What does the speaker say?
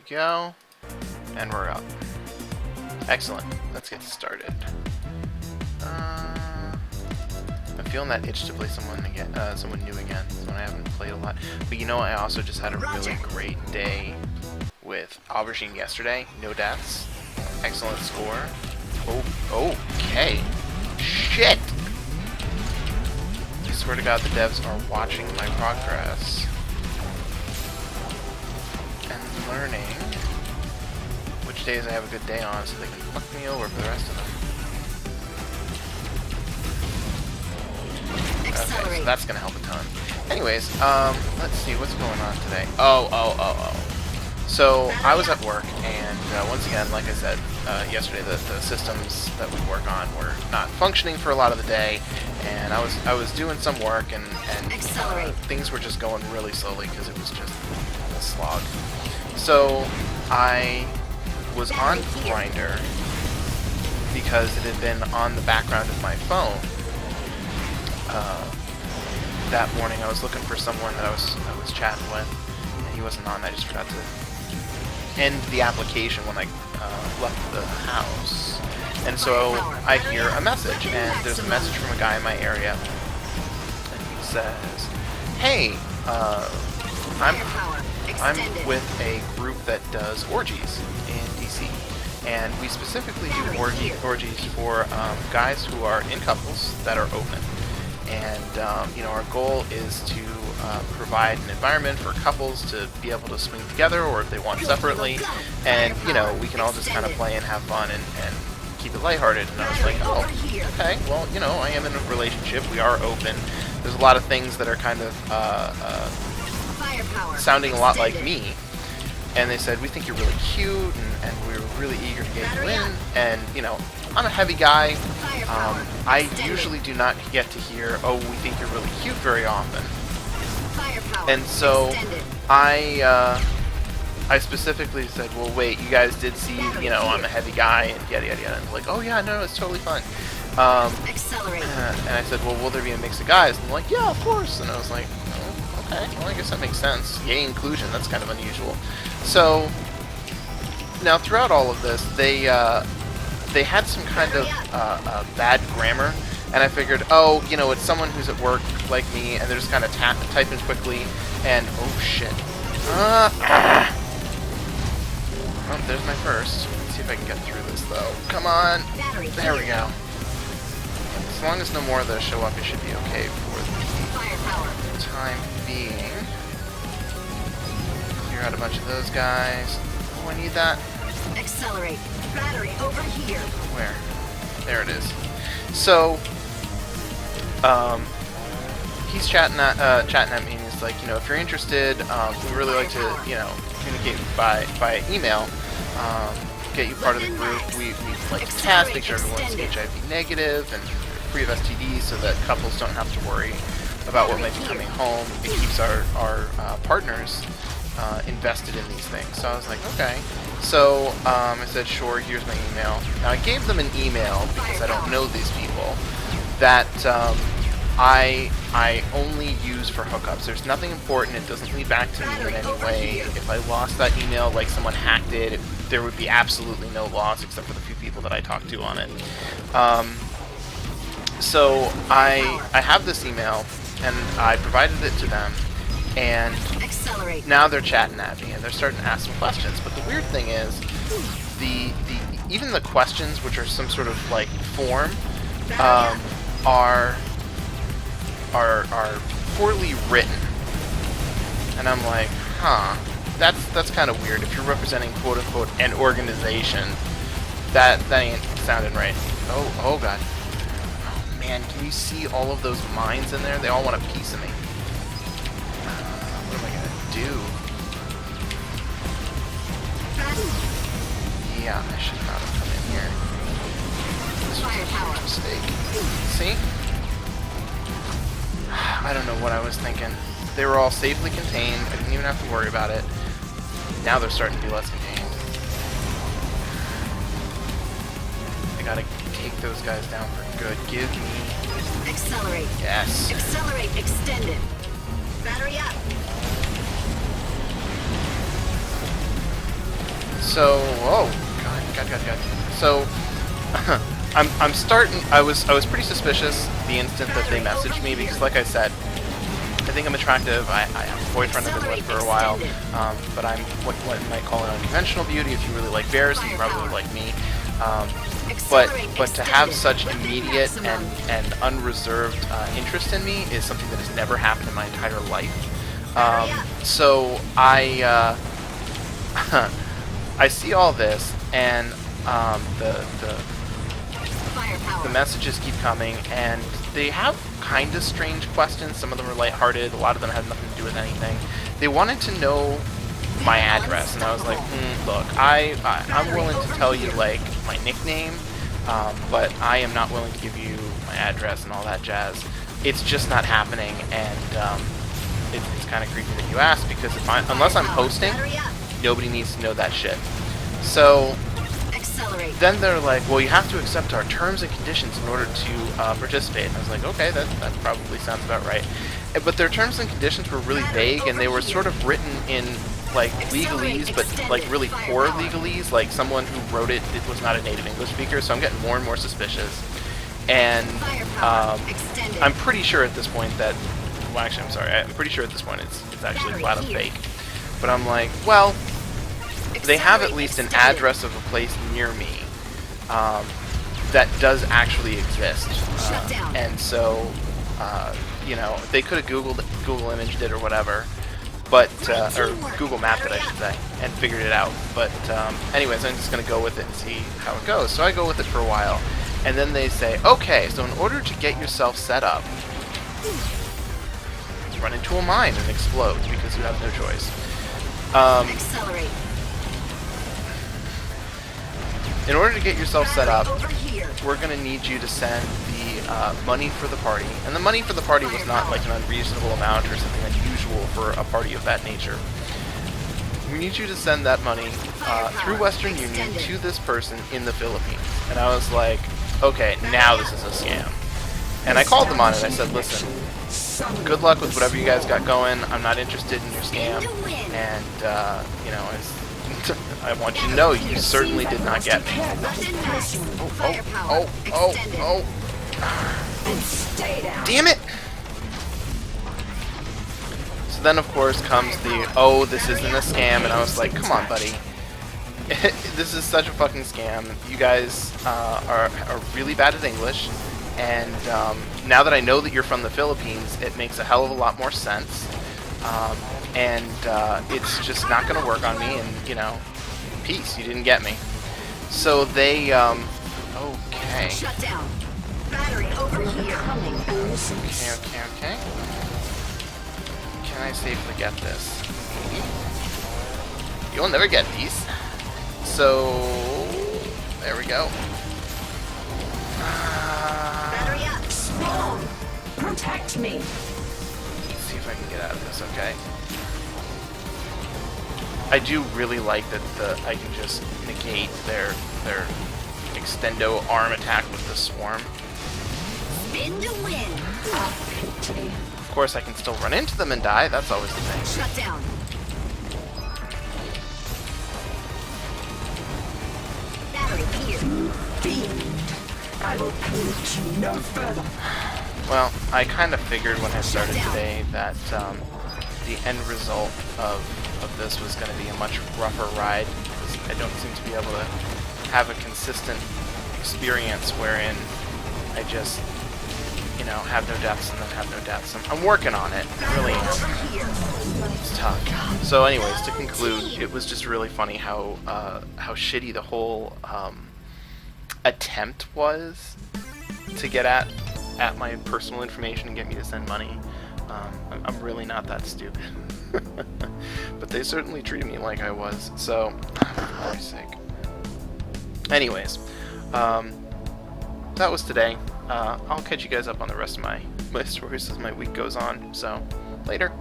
we go. And we're up. Excellent. Let's get started. I'm feeling that itch to play someone again, someone new again. Someone I haven't played a lot. But you know, I also just had a really great day with Aubergine yesterday. No deaths. Excellent score. Oh, okay. Shit! I swear to God, the devs are watching my progress and learning which days I have a good day on, so they can fuck me over for the rest of them. Okay, so that's gonna help a ton. Anyways, let's see what's going on today. Oh. So I was at work, and once again, like I said yesterday, the systems that we work on were not functioning for a lot of the day, and I was doing some work, and things were just going really slowly because it was just a slog. So I was on Grindr because it had been on the background of my phone. That morning I was looking for someone that I was chatting with, and he wasn't on. I just forgot to end the application when I left the house. And so I hear a message, and there's a message from a guy in my area, and he says, "Hey, I'm with a group that does orgies in DC, and we specifically do orgies for guys who are in couples that are open. And you know, our goal is to provide an environment for couples to be able to swing together, or if they want separately, and you know, we can all just kind of play and have fun and keep it lighthearted." And I was like, "Oh, okay. Well, you know, I am in a relationship. We are open. There's a lot of things that are kind of sounding a lot like me." And they said, "We think you're really cute, and we're really eager to get you in." And you know, I'm a heavy guy. I usually do not get to hear, "Oh, we think you're really cute," very often. And so I specifically said, "Well, wait, you guys did see, you know, I'm a heavy guy," and yada yada yada. And they're like, "Oh yeah, no, it's totally fun." And I said, "Well, will there be a mix of guys?" And they're like, "Yeah, of course." And I was like, "Oh, okay, well, I guess that makes sense. Yay, inclusion. That's kind of unusual." So now throughout all of this, they had some kind of bad grammar, and I figured, oh, you know, it's someone who's at work like me, and they're just kind of typing quickly, and oh shit. Oh, there's my first. Let's see if I can get through this though. Come on. There we go. As long as no more of those show up, it should be okay for the time being. Clear out a bunch of those guys. Oh, I need that. Accelerate. Battery over here. Where? There it is. So, he's chatting at me, and he's like, you know, if you're interested, we'd really like to, you know, communicate by email, get you part of the group. We like to test, make sure everyone's HIV negative and free of STDs, so that couples don't have to worry about what might be coming home. It keeps our partners invested in these things." So I was like, okay. So I said, "Sure, here's my email." Now I gave them an email because I don't know these people that I only use for hookups. There's nothing important. It doesn't lead back to me in any way. If I lost that email, like someone hacked it, there would be absolutely no loss except for the few people that I talked to on it. So I have this email, and I provided it to them, and now they're chatting at me, and they're starting to ask some questions. But the weird thing is, even the questions, which are some sort of like form, are poorly written. And I'm like, huh, that's kind of weird. If you're representing quote unquote an organization, that ain't sounding right. Oh god. Oh man, can you see all of those minds in there? They all want a piece of me. What am I gonna do? Yeah, I should not have come in here. This was a huge mistake. See? I don't know what I was thinking. They were all safely contained. I didn't even have to worry about it. Now they're starting to be less contained. I gotta take those guys down for good. Give me... Accelerate. Yes. Accelerate extended. Battery up. So, oh, God. So, I'm starting. I was pretty suspicious the instant that they messaged me because, like I said, I think I'm attractive. I have a boyfriend I've been with for a while, but I'm what you might call an unconventional beauty. If you really like bears, then you probably like me. But to have such immediate and unreserved interest in me is something that has never happened in my entire life. So I I see all this, and the messages keep coming, and they have kind of strange questions. Some of them are lighthearted. A lot of them had nothing to do with anything. They wanted to know my address, and I was like, look, I'm willing to tell you like my nickname, but I am not willing to give you my address and all that jazz. It's just not happening, and it's kind of creepy that you ask, because unless I'm hosting, nobody needs to know that shit. So then they're like, well, you have to accept our terms and conditions in order to participate. And I was like, okay, that probably sounds about right. But their terms and conditions were really vague, and they were sort of written in like legalese, but like really poor legalese. Like someone who wrote it was not a native English speaker, so I'm getting more and more suspicious. And I'm pretty sure at this point that, well, actually, I'm sorry, I'm pretty sure at this point it's actually flat out fake. But I'm like, well, they have at least an address of a place near me that does actually exist, and so you know, they could have Google imaged it or whatever, but or Google mapped it, I should say, and figured it out. But anyways, I'm just gonna go with it and see how it goes. So I go with it for a while, and then they say, okay, so in order to get yourself set up, run into a mine and explode because you have no choice. Accelerate. In order to get yourself set up, we're going to need you to send the money for the party. And the money for the party was not like an unreasonable amount or something unusual for a party of that nature. We need you to send that money through Western Union to this person in the Philippines. And I was like, okay, now this is a scam. And I called them on it. I said, listen, good luck with whatever you guys got going. I'm not interested in your scam. And, you know, I want you to know you certainly did not get me. Oh. Damn it! So then, of course, comes the, oh, this isn't a scam. And I was like, come on, buddy. This is such a fucking scam. You guys are really bad at English. And now that I know that you're from the Philippines, it makes a hell of a lot more sense. And it's just not going to work on me, and, you know, peace, you didn't get me. So they, okay. Shut down. Battery over here. Okay. Can I safely get this? Maybe. You'll never get these. So, there we go. Battery up. Spawn! Protect me! Let's see if I can get out of this, okay? I do really like that I can just negate their extendo arm attack with the swarm. Spin to win. Of course, I can still run into them and die. That's always the thing. Shut down. Battery here. I will push you no further. Well, I kind of figured when I started today that the end result of this was going to be a much rougher ride, because I don't seem to be able to have a consistent experience wherein I just, you know, have no deaths and then have no deaths. I'm working on it. I really am. It's tough. So anyways, to conclude, it was just really funny how shitty the whole attempt was to get at my personal information and get me to send money. I'm really not that stupid. But they certainly treated me like I was, so for Christ's sake. Anyways, that was today. I'll catch you guys up on the rest of my stories as my week goes on, so later.